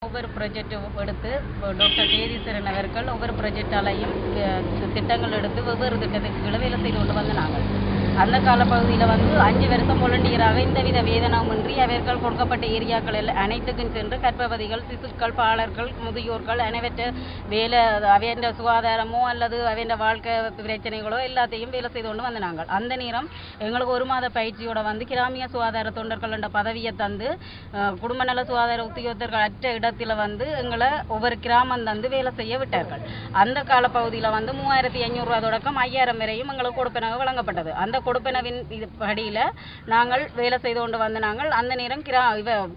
ஒவ்வொரு ப்ராஜெக்டும் எடுத்து டாக்டர் கேதீஸ்வரன் அவர்கள் ஒவ்வொரு ப்ராஜெக்டாலையும் திட்டங்கள் எடுத்து வெவ்வேறு திட்டத்துக்கு வேலை செய்து கொண்டு வந்து நாங்கள் அந்த காலப்பகுதியில் 5 வருஷம் வாலண்டியராக எந்தவித வேதனமின்றி அவர்கள் கொடுக்கப்பட்ட ஏரியாக்கள் அனைத்துக்கும் சென்று கர்ப்பவதிகள், சிசுக்கள், பாலர்கள், முதியோர்கள் அனைவற்ற வேலை அவைய சுகாதாரமோ அல்லது அவைய வாழ்க்கை பிரச்சனைகளோ எல்லாத்தையும் வேலை செய்து கொண்டு வந்து நாங்கள் அந்த நேரம் எங்களுக்கு 1 மாத பயிற்சியோட கிராமிய சுகாதார தொண்டர்கள் என்ற பதவியை தந்து குடும்ப நல சுகாதார உத்தியோகத்தர்கள் அற்ற இடத்துல எங்களை ஒவ்வொரு கிராமம் தந்து வேலை செய்ய விட்டார்கள். அந்த காலப்பகுதியில் 3500 ரூபா தொடக்கம் 5000 வரையும் எங்களுக்கு கொடுப்பனவு வழங்கப்பட்டது. அந்த கொடுப்பனவின் படியில் நாங்கள் வேலை செய்து கொண்டு வந்து நாங்கள் அந்த நேரம்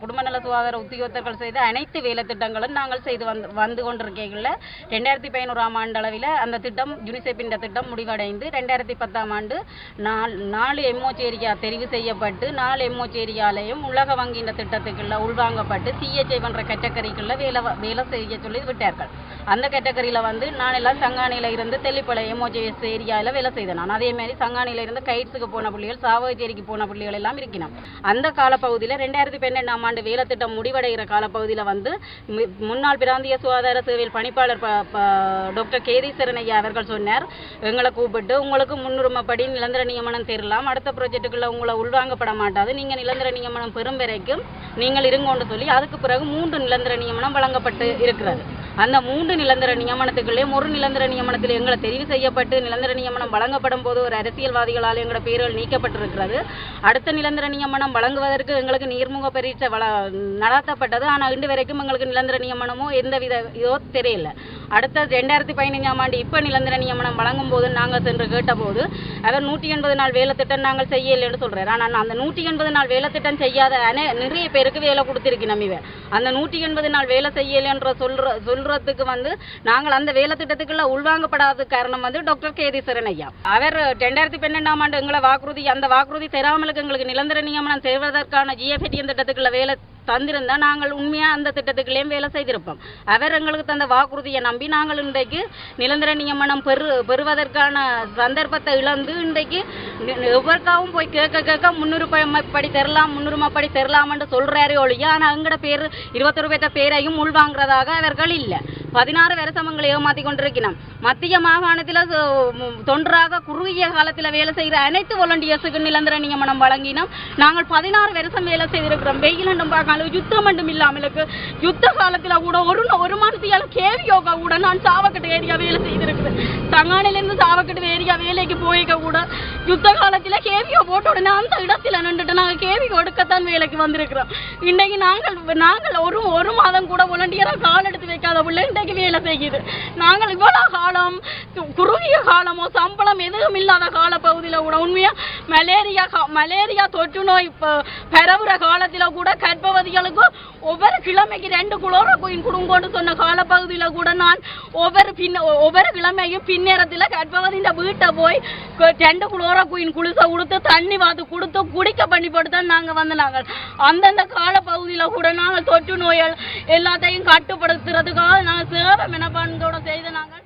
குடும்ப நல சுகாதார உத்தியோகத்தர்கள் செய்த அனைத்து வேலை திட்டங்களும் நாங்கள் செய்து வந்து கொண்டிருக்கைகளில் 2500ஆம் ஆண்டு அளவில் அந்த திட்டம் யுனிசெஃபின் திட்டம் முடிவடைந்து 2010ஆம் ஆண்டு 4 எம்ஓச் ஏரியா தெரிவு செய்யப்பட்டு 4 எம்ஓச் ஏரியாலையும் உலக வங்கியின் திட்டத்துக்குள்ள உள்வாங்கப்பட்டு சிஎச்ஐ என்ற கேட்டகரிக்குள்ள வேலை செய்ய சொல்லி விட்டார்கள். அந்த கேட்டகரியில் நான் எல்லாம் சங்கானியில் இருந்து தெல்லிப்பளை எம்ஓஜிஎஸ் ஏரியாவில் வேலை செய்தேன். நான் அதே மாதிரி சங்கானியில் இருந்து கைட்ஸுக்கு போன பிள்ளைகள், சாவகச்சேரிக்கு போன பிள்ளைகள் எல்லாம் இருக்கிறோம். அந்த காலப்பகுதியில் 2012ஆம் ஆண்டு வேலை திட்டம் முடிவடைகிற காலப்பகுதியில் முன்னாள் பிராந்திய சுகாதார சேவையில் பணிப்பாளர் டாக்டர் கேதீஸ்வரன் ஐயா அவர்கள் சொன்னார், எங்களை கூப்பிட்டு உங்களுக்கு முன்னுரிமைப்படி நிரந்தர நியமனம் தெரியலாம், அடுத்த ப்ராஜெக்டுக்குள்ள உங்களை உள்வாங்கப்பட மாட்டாது, நீங்கள் நிரந்தர நியமனம் பெறும் வரைக்கும் நீங்கள் இருங்கோன்னு சொல்லி அதுக்கு பிறகு 3 நிரந்தர நியமனம் வழங்கப்பட்டு இருக்கிறது. அந்த 3 நிரந்தர நியமனத்துக்குள்ளே ஒரு நிரந்தர நியமனத்தில் எங்களை தெரிவு செய்யப்பட்டு நிரந்தர நியமனம் வழங்கப்படும் போது ஒரு அரசியல்வாதிகளால் எங்களோட பேர்கள் நீக்கப்பட்டிருக்கிறது. அடுத்த நிரந்தர நியமனம் வழங்குவதற்கு எங்களுக்கு நீர்முக பரீட்சை நடத்தப்பட்டது. ஆனால் இன்று வரைக்கும் எங்களுக்கு நிரந்தர நியமனமோ எந்தவித இதோ தெரியல. அடுத்த 2015ஆம் ஆண்டு இப்போ நிரந்தர நியமனம் வழங்கும் போது நாங்கள் சென்று கேட்டபோது அவர் 180 நாள் வேலை திட்டம் நாங்கள் செய்யலைன்னு சொல்கிறார். ஆனால் அந்த 180 நாள் வேலை திட்டம் செய்யாத நிறைய பேருக்கு வேலை கொடுத்துருக்கணும். இவன் அந்த 180 நாள் வேலை செய்யலைன்ற சொல்றதுக்கு நாங்கள் அந்த வேலை திட்டத்துக்குள்ள உள்வாங்கப்படாத காரணம் டாக்டர் கேதீஸ்வரன் ஐயா. அவர் 2012ஆம் ஆண்டு எங்களை அந்த வாக்குறுதி தராமலுக்கு எங்களுக்கு நிரந்தர நியமனம் செய்வதற்கான ஜிஎஃப்டிஎன் திட்டத்துக்குள்ள வேலை தந்திருந்தா நாங்கள் உண்மையா அந்த திட்டத்துக்குள்ளேயும் வேலை செய்திருப்போம். அவர் எங்களுக்கு தந்த வாக்குறுதியை நம்பி நாங்கள் இன்றைக்கு நிரந்தர நியமனம் பெறுவதற்கான சந்தர்ப்பத்தை இழந்து இன்றைக்கு எவருக்காகவும் போய் கேட்க முன்னுரிமைப்படி தரலாம் என்று சொல்றாரே ஒழிய ஆனால் எங்கட பேர் 21 பேரையும் உள்வாங்கிறதாக அவர்கள் இல்லை. 16 வருஷங்களை ஏமாற்றி கொண்டிருக்கிறோம். மத்திய மாகாணத்தில் தொன்றாக குறுகிய காலத்தில் வேலை செய்கிற அனைத்து வாலண்டியர்ஸுக்கு நிரந்தர நியமனம் வழங்கினோம். நாங்கள் 16 வருஷம் வேலை செய்திருக்கிறோம். வெயிலும் பார்க்காம யுத்தம் மட்டும் இல்லாமலுக்கு யுத்த காலத்தில் கூட ஒரு மாதத்தியால கேவி யோகா கூட நான் சாவக்கட்டு ஏரியா வேலை செய்திருக்கிறேன். சங்கானிலிருந்து சாவக்கட்டு ஏரியா வேலைக்கு போய்க்க கூட யுத்த காலத்தில் கேவியோ போட்ட உடனே அந்த இடத்துல நின்றுட்டு நாங்கள் கேவி கொடுக்கத்தான் வேலைக்கு வந்திருக்கிறோம். இன்றைக்கு நாங்கள் ஒரு மாதம் கூட வாலண்டியராக கால் எடுத்து வைக்காத பிள்ளை இன்றைக்கு வேலை செய்யுது. நாங்கள் இவ்வளவு காலம் குறுகிய காலமோ சம்பளம் எதுவும் இல்லாத காலப்பகுதியில் கூட உண்மையா மலேரியா தொற்று நோய் பரவுற காலத்தில் கூட கர்ப்பவதிகளுக்கு ஒவ்வொரு கிழமைக்கு 2 குளோரோகுயின் கொடுங்கோன்னு சொன்ன காலப்பகுதியில் கூட நான் ஒவ்வொரு கிழமையும் பின்னேரத்தில் கர்ப்பவதியின் வீட்டை போய் 2 குளோரோகுயின் குளிசை கொடுத்து தண்ணி வாத்து கொடுத்து குடிக்க பண்ணி போட்டு தான் நாங்கள் அந்தந்த காலப்பகுதியில் கூட நாங்கள் தொற்று நோய்கள் எல்லாத்தையும் கட்டுப்படுத்துறதுக்காக நாங்கள் சேவை மெனப்பான்களோட செய்த நாங்கள்